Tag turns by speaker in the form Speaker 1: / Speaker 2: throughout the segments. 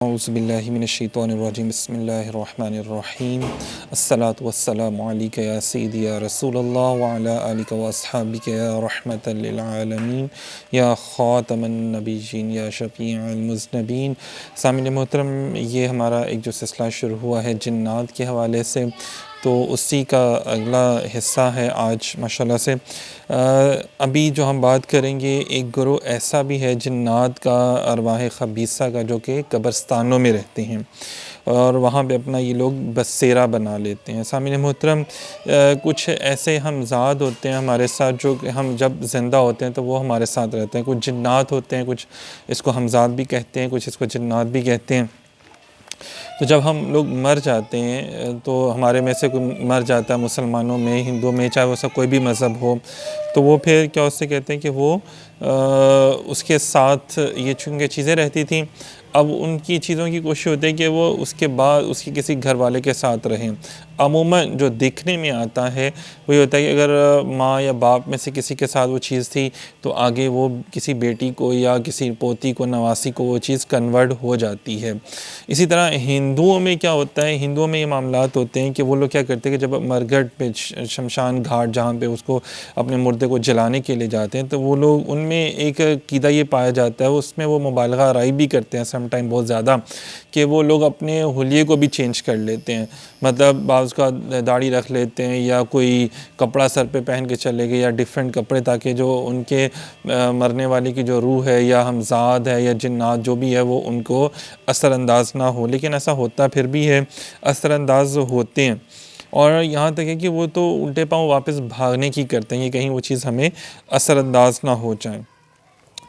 Speaker 1: औज़ुबिल्लाहि मिनश्शैतानिर्रजीम बिस्मिल्लाहिर्रहमानिर्रहीम अस्सलातु वस्सलामु अलैका या सय्यदी या रसूलल्लाह व अला आलिका व अस्हाबिका या रहमतल लिल आलमीन या ख़ातमन नबिय्यीन या शफ़ीअल मुज़नबीन। सामिन मोहतरम, ये हमारा एक जो सिलसिला शुरू हुआ है जिन्नात के हवाले से, तो उसी का अगला हिस्सा है आज माशाल्लाह से। अभी जो हम बात करेंगे, एक ग्रोह ऐसा भी है जिन्नात का, अरवाह ख़बीसा का, जो कि कब्रस्तानों में रहते हैं और वहाँ पे अपना ये लोग बसेरा बना लेते हैं। सामिन मोहतरम, कुछ ऐसे हमज़ाद होते हैं हमारे साथ जो कि हम जब ज़िंदा होते हैं तो वो हमारे साथ रहते हैं। कुछ जिन्नात होते हैं, कुछ इसको हमज़ाद भी कहते हैं, कुछ इसको जिन्नात भी कहते हैं। तो जब हम लोग मर जाते हैं, तो हमारे में से कोई मर जाता है, मुसलमानों में, हिंदुओं में, चाहे वो सब कोई भी मज़हब हो, तो वो फिर क्या उससे कहते हैं कि वो उसके साथ ये चूँकि चीज़ें रहती थी, अब उनकी चीज़ों की कोशिश होती है कि वो उसके बाद उसके किसी घर वाले के साथ रहें। अमूमन जो देखने में आता है वो ये होता है कि अगर माँ या बाप में से किसी के साथ वो चीज़ थी तो आगे वो किसी बेटी को या किसी पोती को, नवासी को वो चीज़ कन्वर्ट हो जाती है। इसी तरह हिंदुओं में क्या होता है, हिंदुओं में ये मामलात होते हैं कि वो लोग क्या करते हैं कि जब मरघट पे, शमशान घाट जहाँ पे उसको अपने मुर्दे को जलाने के लिए जाते हैं, तो वो लोग, उनमें एक कीदा ये पाया जाता है, उसमें वो मुबालगा आराई भी करते हैं सम टाइम बहुत ज़्यादा, कि वो लोग अपने हुलिये को भी चेंज कर लेते हैं। मतलब बाज़ का दाढ़ी रख लेते हैं या कोई कपड़ा सर पे पहन के चले गए या डिफरेंट कपड़े, ताकि जो उनके मरने वाले की जो रूह है या हमज़ाद है या जिन्नात जो भी है वो उनको असरअंदाज ना हो। लेकिन ऐसा होता फिर भी है, असरअंदाज होते हैं, और यहाँ तक है कि वो तो उल्टे पाँव वापस भागने की करते हैं कि कहीं वो चीज़ हमें असरअंदाज ना हो जाए।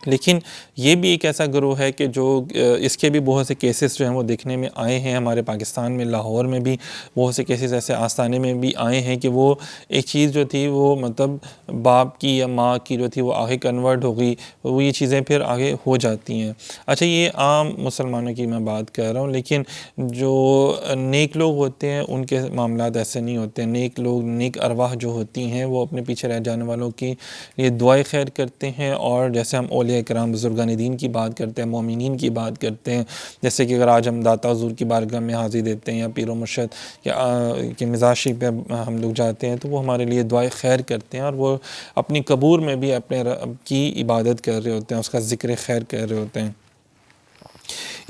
Speaker 1: लेकिन ये भी एक ऐसा ग्रोह है कि जो इसके भी बहुत से केसेस जो हैं वो देखने में आए हैं हमारे पाकिस्तान में। लाहौर में भी बहुत से केसेस ऐसे, आस्ताने में भी आए हैं कि वो एक चीज़ जो थी वो मतलब बाप की या माँ की जो थी वो आगे कन्वर्ट हो गई, वो ये चीज़ें फिर आगे हो जाती हैं। अच्छा, ये आम मुसलमानों की मैं बात कर रहा हूँ, लेकिन जो नेक लोग होते हैं उनके मामलात ऐसे नहीं होते हैं। नेक लोग, नेक अरवाह जो होती हैं, वो अपने पीछे रह जाने वालों की लिए दुआएं खैर करते हैं। और जैसे हम औलिया किराम, बुज़ुर्गान दीन की बात करते हैं, मोमिनीन की बात करते हैं, जैसे कि अगर आज हम दाता हुज़ूर की बारगाह में हाज़िर देते हैं या पीर व मुर्शद के मिज़ाशी पे हम लोग जाते हैं, तो वो हमारे लिए दुआएं खैर करते हैं और वो अपनी कब्र में भी अपने रब की इबादत कर रहे होते हैं, उसका ज़िक्र खैर कर रहे होते हैं।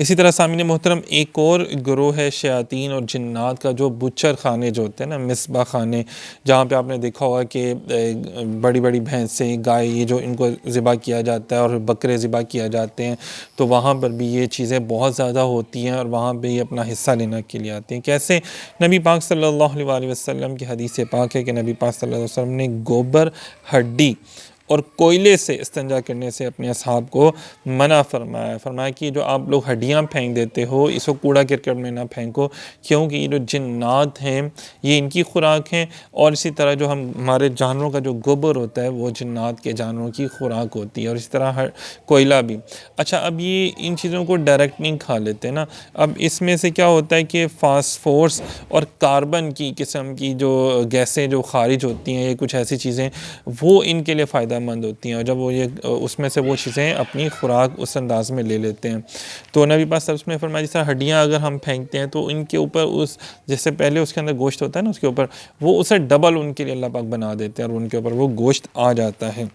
Speaker 1: इसी तरह सामने मोहतरम, एक और ग्रोह है शयातीन और जिन्नात का, जो बुचर खाने जो होते हैं ना, मिसबा खाने, जहाँ पे आपने देखा होगा कि बड़ी बड़ी भैंसें, गाय, ये जो इनको ज़िबा किया जाता है और बकरे ज़िबा किया जाते हैं, तो वहाँ पर भी ये चीज़ें बहुत ज़्यादा होती हैं और वहाँ पे ये अपना हिस्सा लेने के लिए आती हैं। कैसे? नबी पाक सल्लल्लाहु अलैहि वसल्लम की हदीस पाक है कि नबी पाक सल्लल्लाहु अलैहि वसल्लम ने गोबर, हड्डी और कोयले से इस्तिंजा करने से अपने असहाब को मना फरमाया। फरमाया कि जो आप लोग हड्डियाँ फेंक देते हो, इसको कूड़ा करकट में ना फेंको, क्योंकि ये जो जिन्नात हैं ये इनकी खुराक हैं, और इसी तरह जो हमारे जानवरों का जो गोबर होता है वो जिन्नात के जानवरों की खुराक होती है, और इसी तरह हर कोयला भी। अच्छा, अब ये इन चीज़ों को डायरेक्ट नहीं खा लेते ना, अब इसमें से क्या होता है कि फास्फोरस और कार्बन की किस्म की जो गैसें जो खारिज होती हैं, ये कुछ ऐसी चीज़ें वो इनके लिए फ़ायदा मंद होती हैं, और जब वो ये उसमें से वो चीज़ें अपनी खुराक उस अंदाज़ में ले लेते हैं। तो नबी पाक सल्लल्लाहु अलैहि वसल्लम ने फरमाया, जिस तरह हड्डियाँ अगर हम फेंकते हैं तो इनके ऊपर उस, जैसे पहले उसके अंदर गोश्त होता है ना, उसके ऊपर वो उसे डबल उनके लिए अल्लाह पाक बना देते हैं और उनके ऊपर वो गोश्त आ जाता है,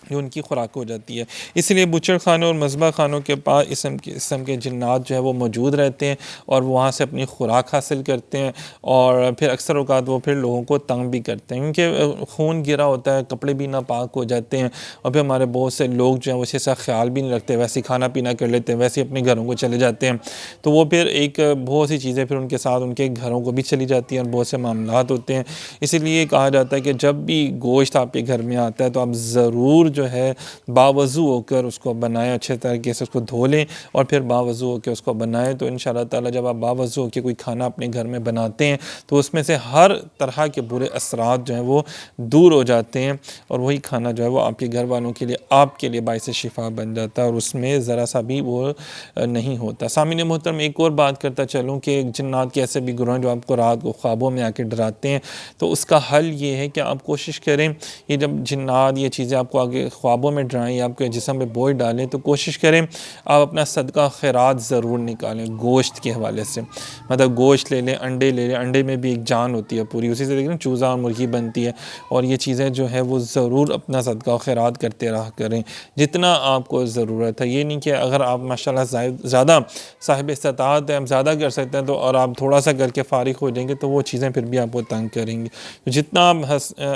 Speaker 1: जो उनकी खुराक हो जाती है। इसलिए बुचड़ खानों और मज़बा खानों के पास इस्म के जिन्नात जो है वो मौजूद रहते हैं और वहाँ से अपनी खुराक हासिल करते हैं, और फिर अक्सर औक़ात वो फिर लोगों को तंग भी करते हैं, क्योंकि खून गिरा होता है, कपड़े भी नापाक हो जाते हैं, और फिर हमारे बहुत से लोग जो हैं वो ऐसा ख्याल भी नहीं रखते, वैसे खाना पीना कर लेते हैं, वैसे अपने घरों को चले जाते हैं, तो वो फिर एक बहुत सी चीज़ें फिर उनके साथ उनके घरों को भी चली जाती हैं और बहुत से मामलात होते हैं। इसीलिए कहा जाता है कि जब भी गोश्त आपके घर में आता है तो आप ज़रूर जो है बावज़ू होकर उसको बनाएं, अच्छे तरीके से उसको धो लें और फिर बावज़ू होकर उसको बनाएं। तो इंशाअल्लाह ताला जब आप बावज़ू होकर कोई खाना अपने घर में बनाते हैं तो उसमें से हर तरह के बुरे असरात जो हैं वो दूर हो जाते हैं, और वही खाना जो है वो आपके घर वालों के लिए, आपके लिए बाइस शिफा बन जाता है, और उसमें ज़रा सा भी वो नहीं होता। सामिन मोहतरम, एक और बात करता चलूँ कि जिन्नात के ऐसे भी गुरोह जो आपको रात को ख्वाबों में आके डराते हैं, तो उसका हल ये है कि आप कोशिश करें, ये जब जिन्नात ये चीज़ें आपको आगे आपके ख्वाबों में डराएं या आपके जिस्म पे बोझ डालें, तो कोशिश करें आप अपना सदका खैरात ज़रूर निकालें गोश्त के हवाले से। मतलब गोश्त ले लें, अंडे ले लें, अंडे में भी एक जान होती है पूरी, उसी से देखिए चूज़ा और मुर्गी बनती है। और ये चीज़ें जो है वो ज़रूर अपना सदका खैरात करते रहा करें जितना आपको ज़रूरत है। ये नहीं कि अगर आप माशाल्लाह ज़्यादा साहिब इस्तात हैं, आप ज़्यादा कर सकते हैं तो और आप थोड़ा सा करके फ़ारिग हो जाएंगे तो वो चीज़ें फिर भी आपको तंग करेंगी। तो जितना आप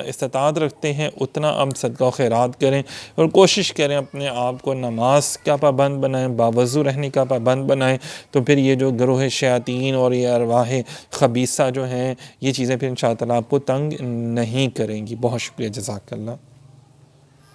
Speaker 1: इस्तात रखते हैं उतना आप सदका खैरात करें और कोशिश करें अपने आप को नमाज का पाबंद बनाएं, बावज़ू रहने का पाबंद बनाएं। तो फिर ये जो ग्रोह शयातीन और ये अरवाह खबीसा जो हैं, ये चीज़ें फिर इंशाअल्लाह आपको तंग नहीं करेंगी। बहुत शुक्रिया, जज़ाकल्लाह।